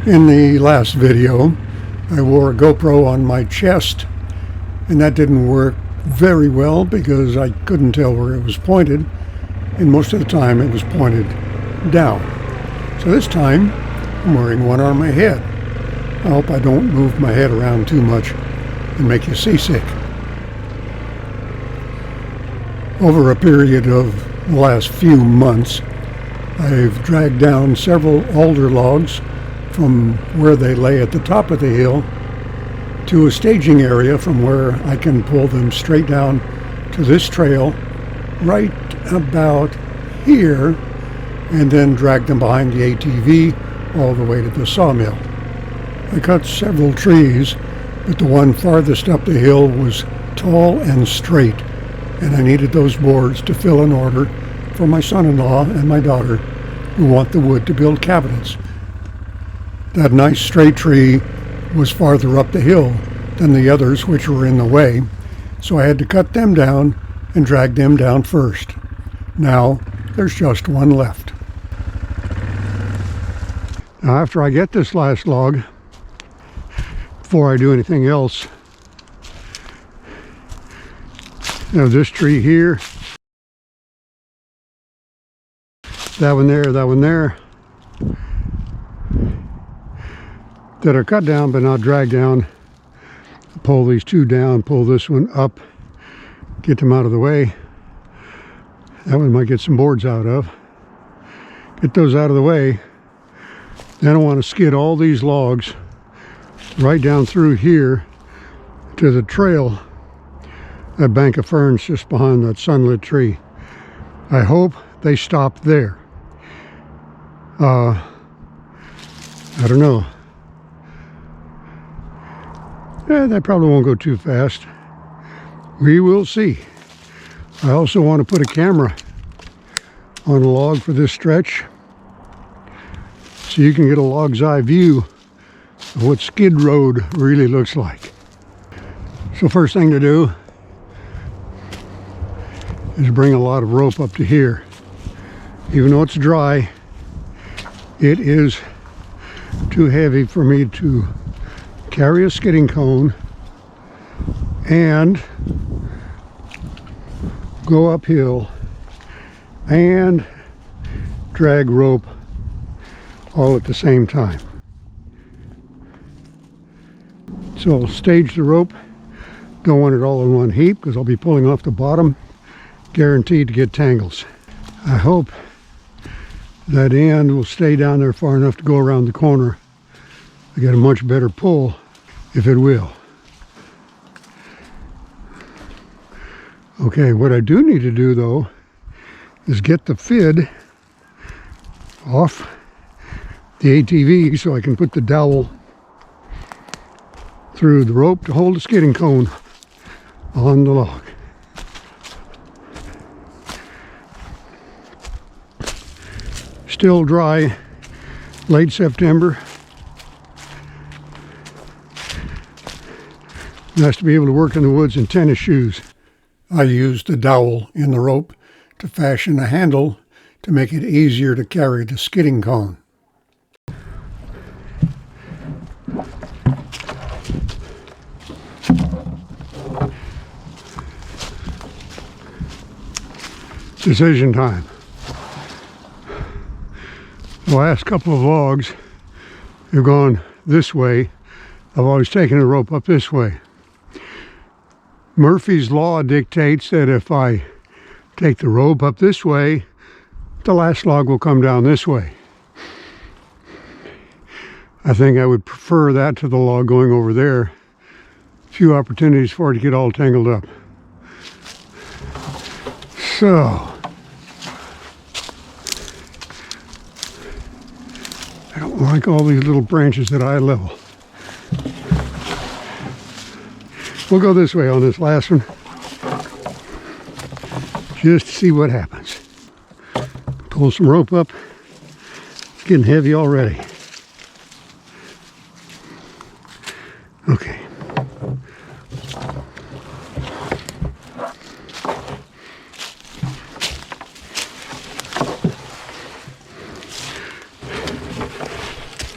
In the last video, I wore a GoPro on my chest, and that didn't work very well because I couldn't tell where it was pointed, and most of the time it was pointed down. So this time, I'm wearing one on my head. I hope I don't move my head around too much and make you seasick. Over a period of the last few months, I've dragged down several alder logs from where they lay at the top of the hill to a staging area from where I can pull them straight down to this trail right about here and then drag them behind the ATV all the way to the sawmill. I cut several trees, but the one farthest up the hill was tall and straight, and I needed those boards to fill an order for my son-in-law and my daughter who want the wood to build cabinets. That nice straight tree was farther up the hill than the others which were in the way, so I had to cut them down and drag them down first. Now there's just one left. Now after I get this last log, before I do anything else, you know, this tree here, that one there, that are cut down but not dragged down. Pull these two down, pull this one up, get them out of the way. That one might get some boards out of. Get those out of the way. Then I want to skid all these logs right down through here to the trail, that bank of ferns just behind that sunlit tree. I hope they stop there. I don't know. That probably won't go too fast. We will see. I also want to put a camera on a log for this stretch so you can get a log's eye view of what Skid Road really looks like. So first thing to do is bring a lot of rope up to here. Even though it's dry, it is too heavy for me to carry a skidding cone and go uphill and drag rope all at the same time. So I'll stage the rope. Don't want it all in one heap because I'll be pulling off the bottom, guaranteed to get tangles. I hope that end will stay down there far enough to go around the corner. I get a much better pull if it will. Okay, what I do need to do though is get the fid off the ATV so I can put the dowel through the rope to hold the skidding cone on the log. Still dry, late September. Nice to be able to work in the woods in tennis shoes. I used a dowel in the rope to fashion a handle to make it easier to carry the skidding cone. Decision time. The last couple of logs have gone this way. I've always taken the rope up this way. Murphy's Law dictates that if I take the rope up this way, the last log will come down this way. I think I would prefer that to the log going over there. Few opportunities for it to get all tangled up. So, I don't like all these little branches at eye level. We'll go this way on this last one, just to see what happens. Pull some rope up. It's getting heavy already. Okay.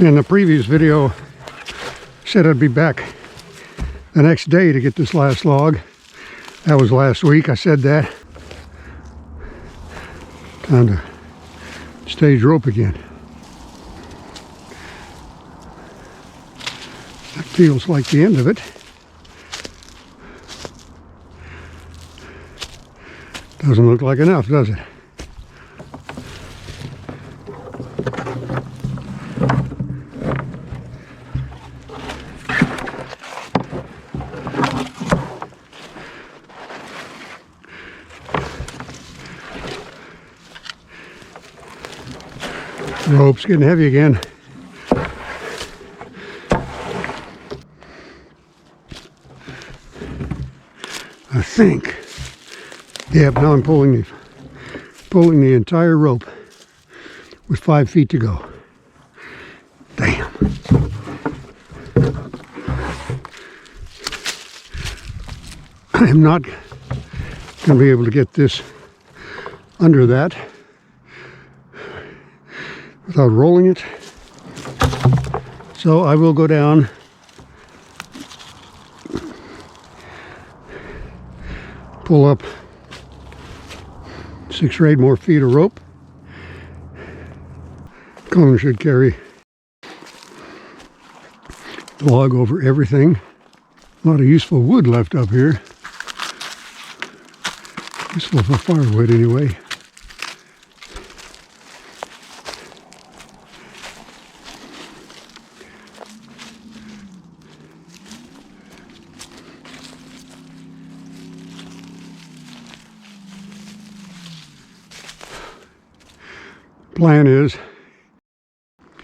In the previous video, said I'd be back the next day to get this last log. That was last week, I said that. Time to stage rope again. That feels like the end of it. Doesn't look like enough, does it? Rope's getting heavy again. I think. Yep, now I'm pulling the entire rope with 5 feet to go. Damn. I am not going to be able to get this under that without rolling it. So I will go down, pull up 6 or 8 more feet of rope. Cone should carry the log over everything. A lot of useful wood left up here. Useful for firewood anyway. Plan is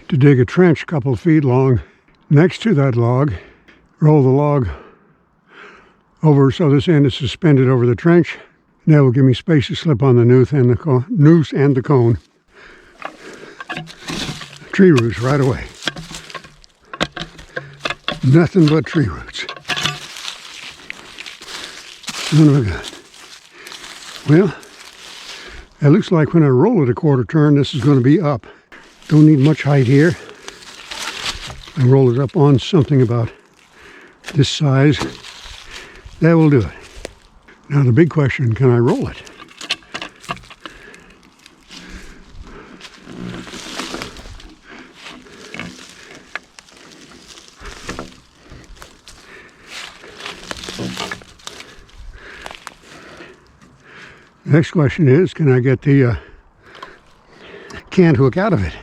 to dig a trench a couple of feet long next to that log, roll the log over so this end is suspended over the trench, and that will give me space to slip on the noose and the cone. Tree roots right away. Nothing but tree roots. Son of a gun. Well, it looks like when I roll it a quarter turn, this is going to be up. Don't need much height here. I roll it up on something about this size. That will do it. Now the big question, can I roll it? Next question is, can I get the canned hook out of it?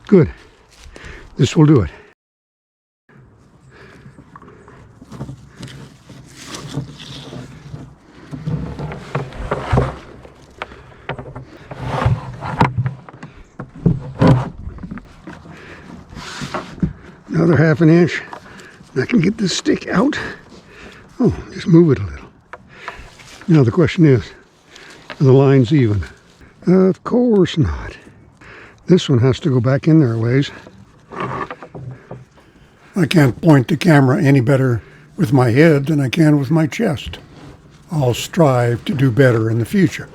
Good. This will do it. Another half an inch. I can get this stick out. Oh, just move it a little. Now the question is, are the lines even? Of course not. This one has to go back in there a ways. I can't point the camera any better with my head than I can with my chest. I'll strive to do better in the future.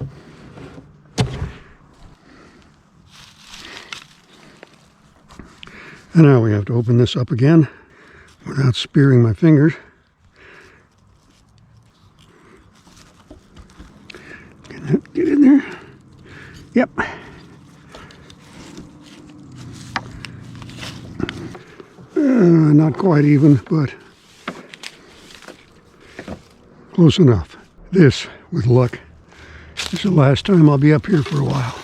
And now we have to open this up again without spearing my fingers. Can that get in there? Yep. Not quite even, but close enough. This, with luck, is the last time I'll be up here for a while.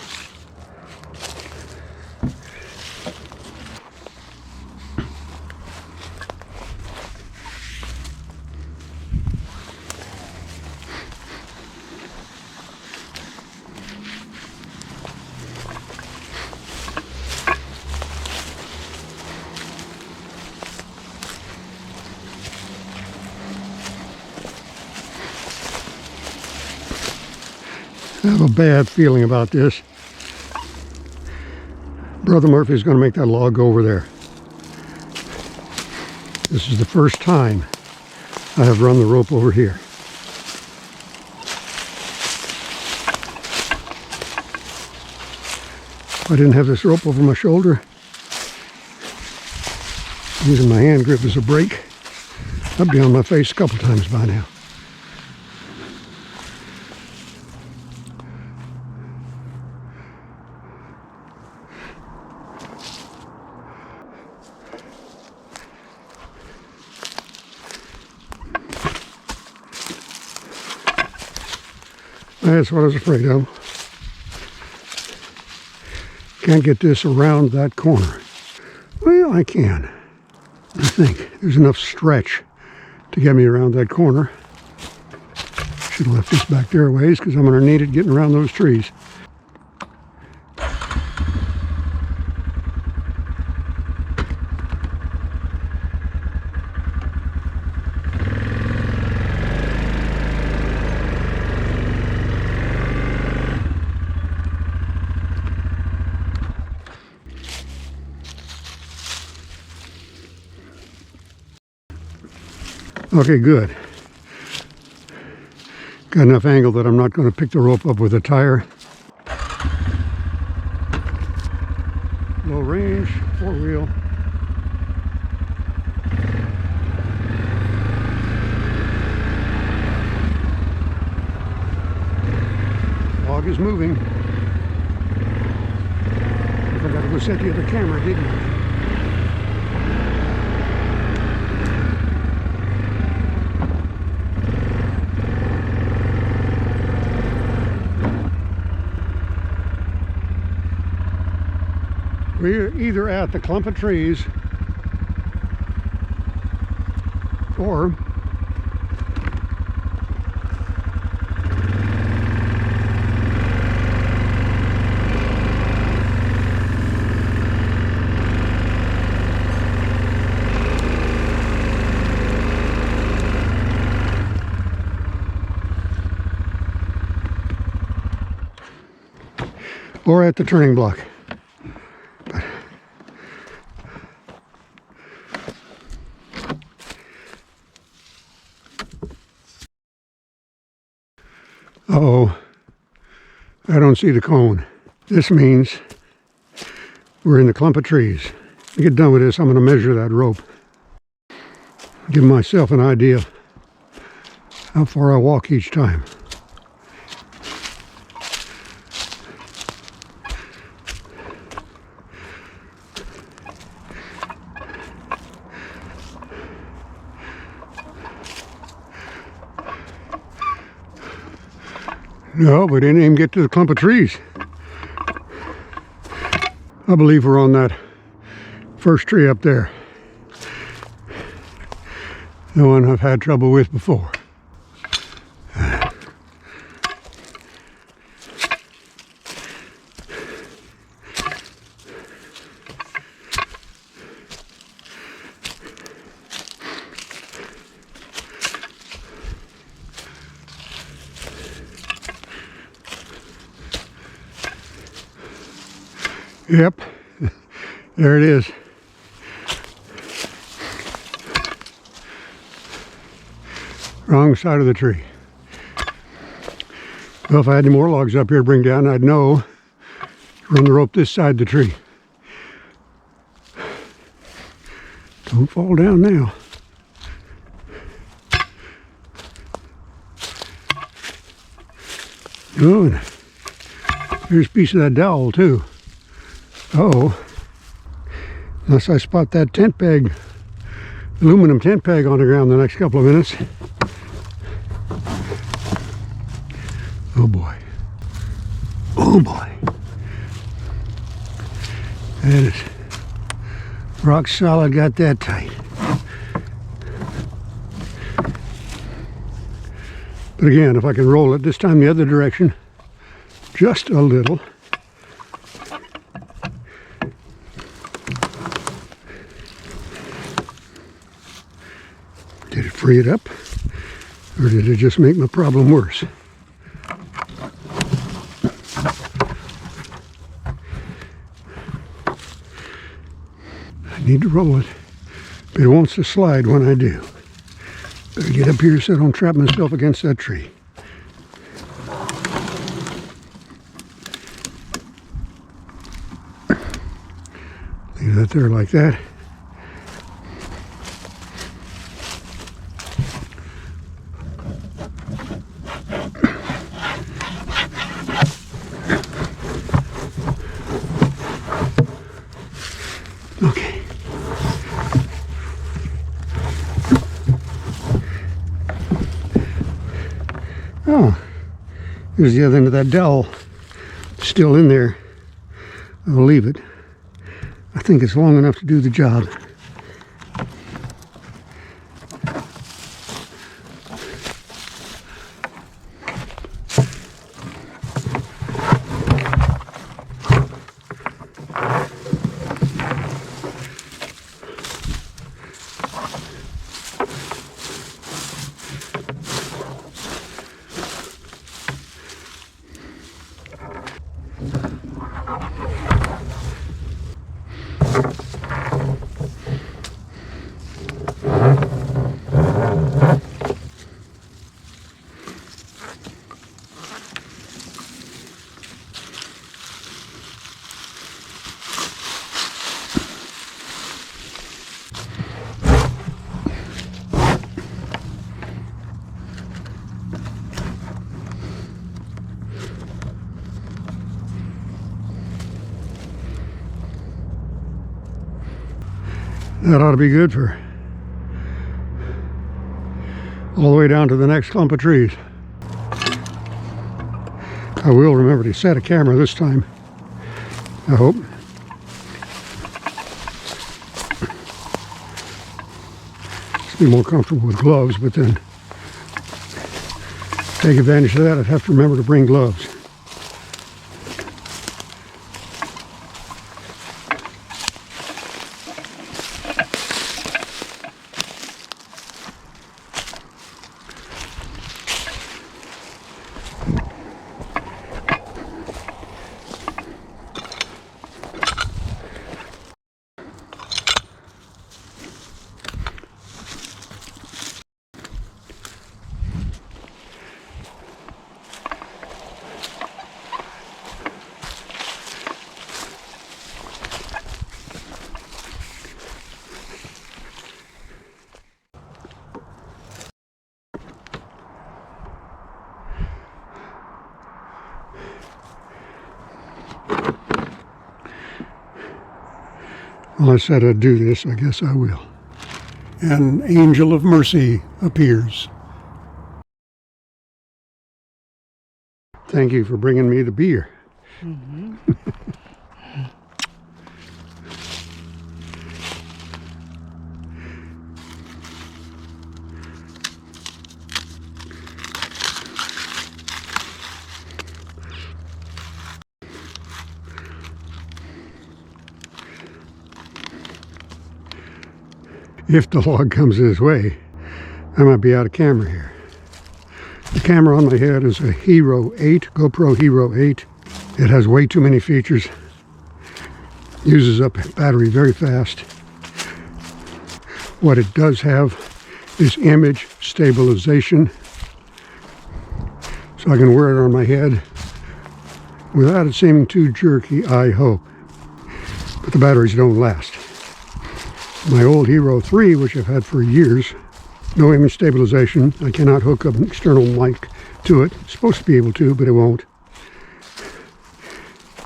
I have a bad feeling about this. Brother Murphy's going to make that log go over there. This is the first time I have run the rope over here. If I didn't have this rope over my shoulder, using my hand grip as a brake, I'd be on my face a couple times by now. That's what I was afraid of. Can't get this around that corner. Well, I can. I think there's enough stretch to get me around that corner. Should have left this back there a ways because I'm going to need it getting around those trees. Okay, good. Got enough angle that I'm not going to pick the rope up with a tire. Low range, 4-wheel. Log is moving. I forgot to go set the other camera, didn't I? We're either at the clump of trees or at the turning block. Uh-oh, I don't see the cone. This means we're in the clump of trees. To get done with this, I'm going to measure that rope. Give myself an idea of how far I walk each time. No, we didn't even get to the clump of trees. I believe we're on that first tree up there. The one I've had trouble with before. Yep, there it is. Wrong side of the tree. Well, if I had any more logs up here to bring down, I'd know to run the rope this side of the tree. Don't fall down now. Oh, and here's a piece of that dowel too. Uh-oh. Unless I spot that tent peg, aluminum tent peg on the ground the next couple of minutes. Oh boy. Oh boy. That is rock solid, got that tight. But again, if I can roll it, this time the other direction, just a little. Did it free it up, or did it just make my problem worse? I need to roll it, but it wants to slide when I do. Better get up here so I don't trap myself against that tree. Leave that there like that. Okay. Oh, here's the other end of that dowel. Still in there. I'll leave it. I think it's long enough to do the job. That ought to be good for all the way down to the next clump of trees. I will remember to set a camera this time, I hope. Be more comfortable with gloves, but then take advantage of that, I'd have to remember to bring gloves. Well, I said I'd do this, I guess I will. An angel of mercy appears. Thank you for bringing me the beer. Mm-hmm. If the log comes this way, I might be out of camera here. The camera on my head is a Hero 8, GoPro Hero 8. It has way too many features. Uses up battery very fast. What it does have is image stabilization. So I can wear it on my head without it seeming too jerky, I hope. But the batteries don't last. My old Hero 3, which I've had for years, no image stabilization. I cannot hook up an external mic to it. It's supposed to be able to, but it won't.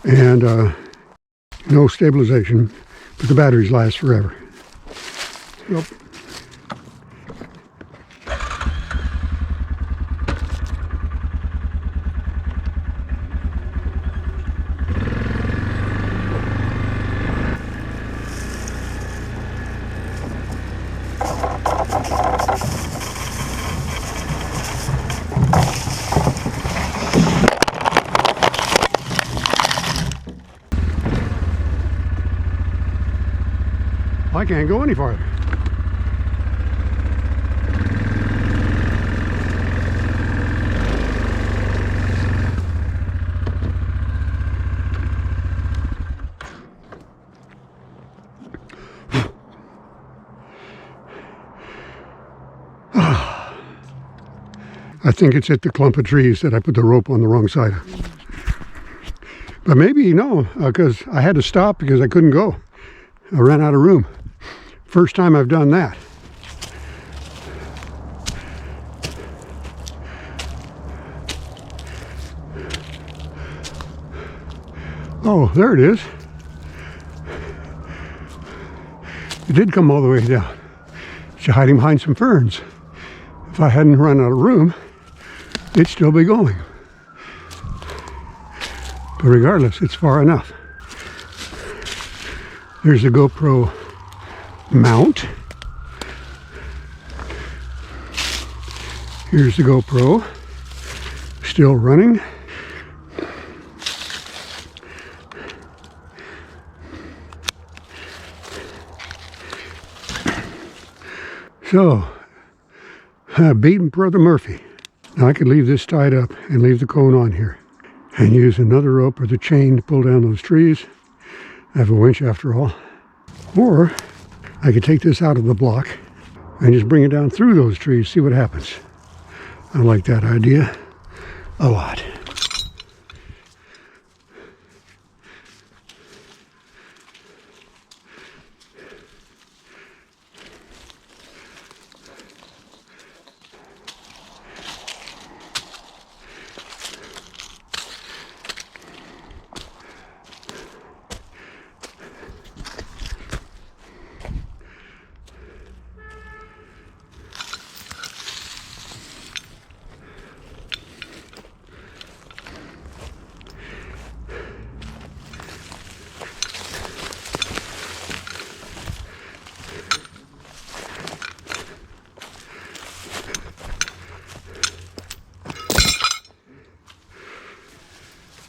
And no stabilization, but the batteries last forever. Yep. I can't go any farther. I think it's at the clump of trees that I put the rope on the wrong side. But maybe no, because I had to stop because I couldn't go. I ran out of room. First time I've done that. Oh, there it is. It did come all the way down. It's hiding behind some ferns. If I hadn't run out of room, it'd still be going. But regardless, it's far enough. There's the GoPro mount. Here's the GoPro, still running. So, beating Brother Murphy. Now I could leave this tied up and leave the cone on here and use another rope or the chain to pull down those trees. I have a winch after all. Or I could take this out of the block and just bring it down through those trees, see what happens. I like that idea a lot.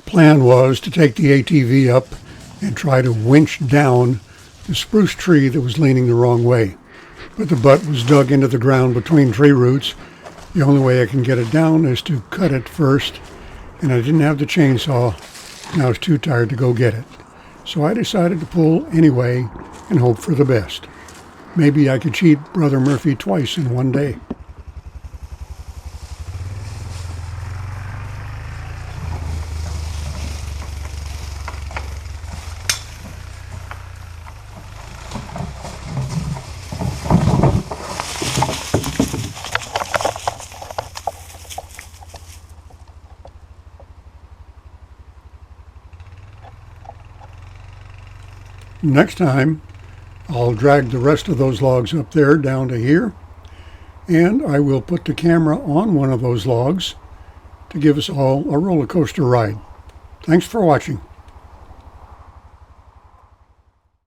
Plan was to take the ATV up and try to winch down the spruce tree that was leaning the wrong way. But the butt was dug into the ground between tree roots. The only way I can get it down is to cut it first, and I didn't have the chainsaw, and I was too tired to go get it. So I decided to pull anyway and hope for the best. Maybe I could cheat Brother Murphy twice in one day. Next time, I'll drag the rest of those logs up there down to here, and I will put the camera on one of those logs to give us all a roller coaster ride. Thanks for watching.